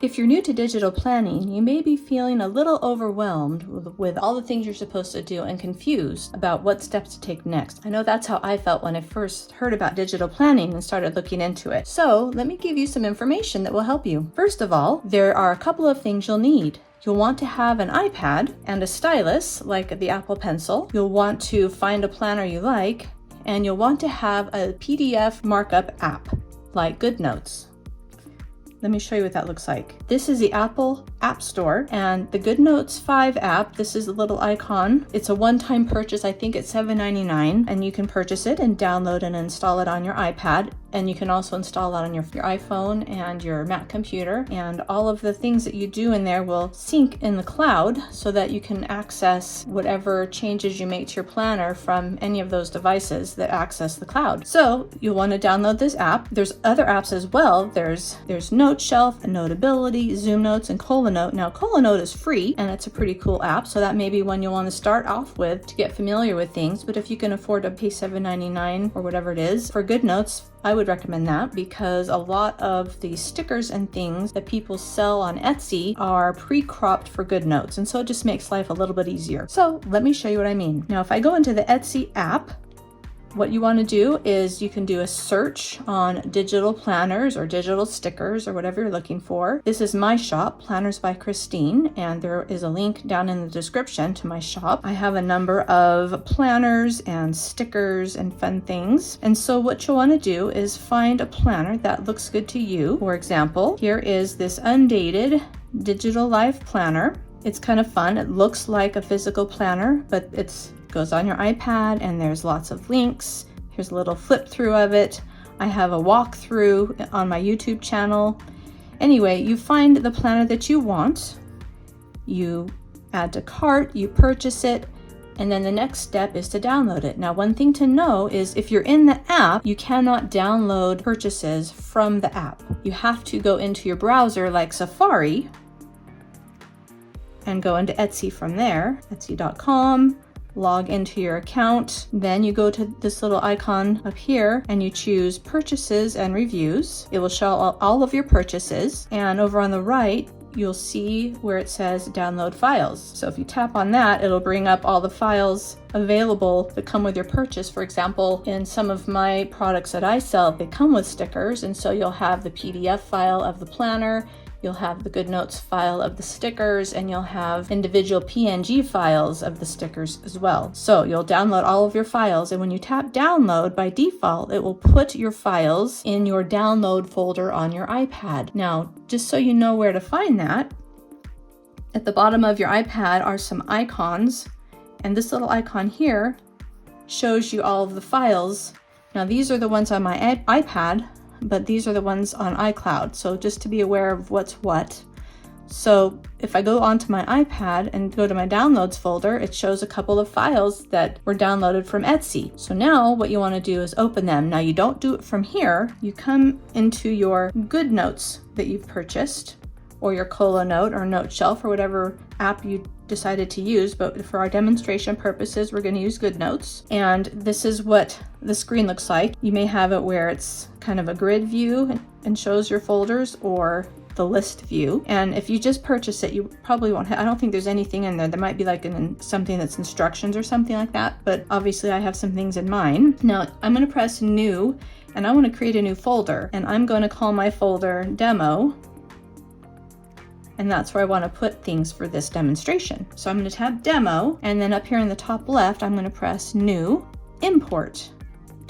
If you're new to digital planning, you may be feeling a little overwhelmed with all the things you're supposed to do and confused about what steps to take next. I know that's how I felt when I first heard about digital planning and started looking into it. So let me give you some information that will help you. First of all, there are a couple of things you'll need. You'll want to have an iPad and a stylus like the Apple Pencil. You'll want to find a planner you like, and you'll want to have a PDF markup app like GoodNotes. Let me show you what that looks like. This is the Apple App Store, and the GoodNotes 5 app, this is a little icon. It's a one-time purchase. I think it's $7.99, and you can purchase it and download and install it on your iPad. And you can also install it on your iPhone and your Mac computer. And all of the things that you do in there will sync in the cloud so that you can access whatever changes you make to your planner from any of those devices that access the cloud. So you'll want to download this app. There's other apps as well. There's Note Shelf, Notability, Zoom Notes, and ColoNote. Now ColoNote is free, and it's a pretty cool app, so that may be one you'll want to start off with to get familiar with things. But if you can afford to pay $7.99 or whatever it is for GoodNotes, I would recommend that, because a lot of the stickers and things that people sell on Etsy are pre-cropped for GoodNotes, and so it just makes life a little bit easier. So let me show you what I mean. Now, if I go into the Etsy app, what you want to do is you can do a search on digital planners or digital stickers or whatever you're looking for. This is my shop, Planners by Christine, and there is a link down in the description to my shop. I have a number of planners and stickers and fun things. And so what you'll want to do is find a planner that looks good to you. For example, here is this undated digital life planner. It's kind of fun. It looks like a physical planner, but it's goes on your iPad, and there's lots of links. Here's a little flip through of it. I have a walkthrough on my YouTube channel. Anyway, you find the planner that you want, you add to cart, you purchase it, and then the next step is to download it. Now, one thing to know is if you're in the app, you cannot download purchases from the app. You have to go into your browser like Safari and go into Etsy from there, etsy.com. Log into your account. Then you go to this little icon up here and you choose purchases and reviews. It will show all of your purchases, and over on the right you'll see where it says download files. So if you tap on that, it'll bring up all the files available that come with your purchase. For example, in some of my products that I sell, they come with stickers, and so you'll have the PDF file of the planner, you'll have the GoodNotes file of the stickers, and you'll have individual PNG files of the stickers as well. So you'll download all of your files, and when you tap download, by default, it will put your files in your download folder on your iPad. Now, just so you know where to find that, at the bottom of your iPad are some icons, and this little icon here shows you all of the files. Now, these are the ones on my iPad, but these are the ones on iCloud. So just to be aware of what's what. So if I go onto my iPad and go to my downloads folder, it shows a couple of files that were downloaded from Etsy. So now what you want to do is open them. Now, you don't do it from here. You come into your GoodNotes that you've purchased, or your ColoNote or Note Shelf, or whatever app you decided to use, but for our demonstration purposes, we're going to use GoodNotes. And this is what the screen looks like. You may have it where it's kind of a grid view and shows your folders, or the list view. And if you just purchase it, you probably won't have, I don't think there's anything in there. There might be like something that's instructions or something like that, but obviously I have some things in mind. Now I'm going to press new, and I want to create a new folder, and I'm going to call my folder demo. And that's where I want to put things for this demonstration. So I'm going to tap demo, and then up here in the top left, I'm going to press new, import.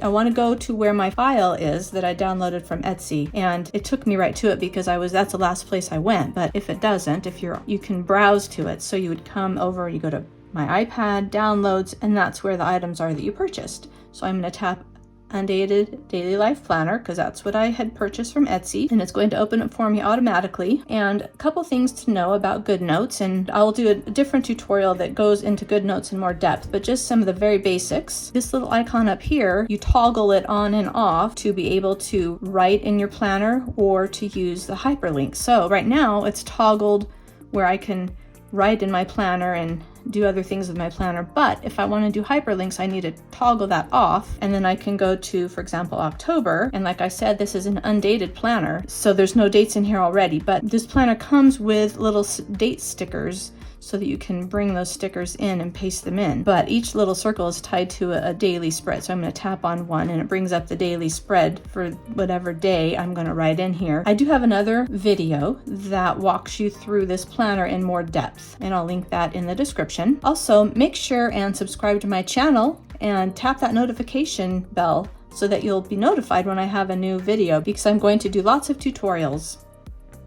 I want to go to where my file is that I downloaded from Etsy, and it took me right to it because that's the last place I went. But if it doesn't, you can browse to it. So you would come over, you go to my iPad, downloads, and that's where the items are that you purchased. So I'm going to tap Undated Daily Life Planner, because that's what I had purchased from Etsy, and it's going to open it for me automatically. And a couple things to know about GoodNotes, and I'll do a different tutorial that goes into GoodNotes in more depth, but just some of the very basics. This little icon up here, you toggle it on and off to be able to write in your planner or to use the hyperlink. So right now it's toggled where I can write in my planner and do other things with my planner. But if I want to do hyperlinks, I need to toggle that off, and then I can go to, for example, October. And like I said, this is an undated planner, so there's no dates in here already, but this planner comes with little date stickers so that you can bring those stickers in and paste them in. But each little circle is tied to a daily spread. So I'm going to tap on one and it brings up the daily spread for whatever day I'm going to write in here. I do have another video that walks you through this planner in more depth, and I'll link that in the description. Also, make sure and subscribe to my channel and tap that notification bell so that you'll be notified when I have a new video, because I'm going to do lots of tutorials.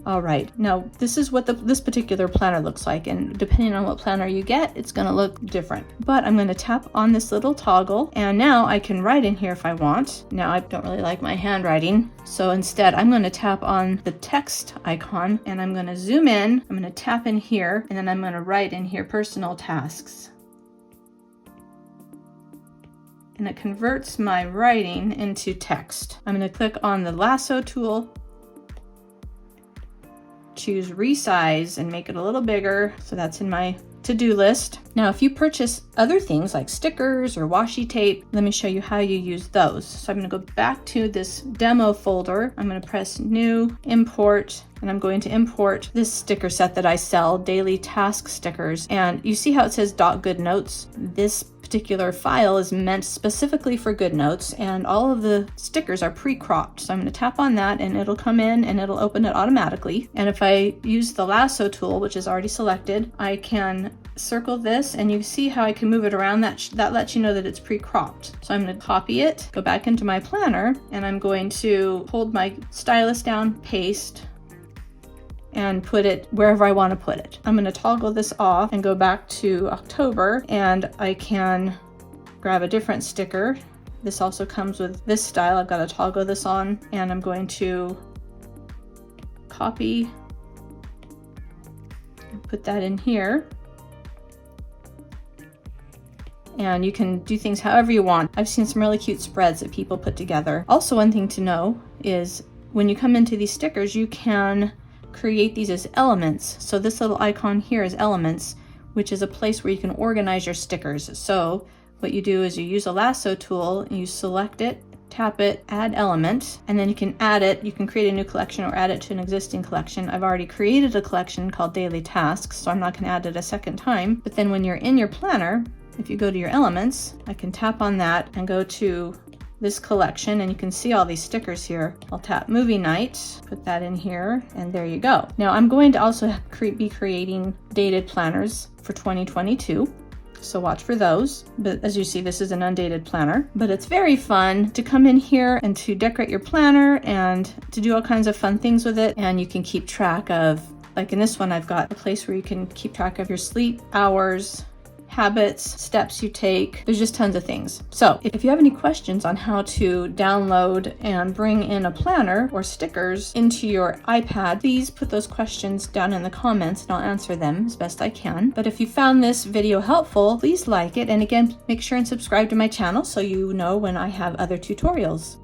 All right, now this is what this particular planner looks like, and depending on what planner you get, it's going to look different. But I'm going to tap on this little toggle, and now I can write in here if I want. Now I don't really like my handwriting, so instead I'm going to tap on the text icon, and I'm going to zoom in. I'm going to tap in here, and then I'm going to write in here personal tasks. And it converts my writing into text. I'm going to click on the lasso tool, choose resize and make it a little bigger, so that's in my to-do list. Now if you purchase other things like stickers or washi tape, let me show you how you use those. So I'm going to go back to this demo folder. I'm going to press new, import, and I'm going to import this sticker set that I sell, daily task stickers. And you see how it says .GoodNotes? This particular file is meant specifically for GoodNotes, and all of the stickers are pre-cropped. So I'm going to tap on that and it'll come in and it'll open it automatically. And if I use the lasso tool, which is already selected, I can circle this, and you see how I can move it around. That lets you know that it's pre-cropped. So I'm going to copy it, go back into my planner, and I'm going to hold my stylus down, paste, and put it wherever I want to put it. I'm going to toggle this off and go back to October, and I can grab a different sticker. This also comes with this style. I've got to toggle this on, and I'm going to copy and put that in here. And you can do things however you want. I've seen some really cute spreads that people put together. Also, one thing to know is when you come into these stickers, you can create these as elements. So this little icon here is elements, which is a place where you can organize your stickers. So what you do is you use a lasso tool, and you select it, tap it, add element, and then you can add it. You can create a new collection or add it to an existing collection. I've already created a collection called daily tasks, so I'm not going to add it a second time. But then when you're in your planner, if you go to your elements, I can tap on that and go to this collection, and you can see all these stickers here. I'll tap movie night, put that in here, and there you go. Now I'm going to also be creating dated planners for 2022. So watch for those. But as you see, this is an undated planner, but it's very fun to come in here and to decorate your planner and to do all kinds of fun things with it. And you can keep track of, like in this one, I've got a place where you can keep track of your sleep hours, habits, steps you take. There's just tons of things. So if you have any questions on how to download and bring in a planner or stickers into your iPad, please put those questions down in the comments and I'll answer them as best I can. But if you found this video helpful, please like it. And again, make sure and subscribe to my channel so you know when I have other tutorials.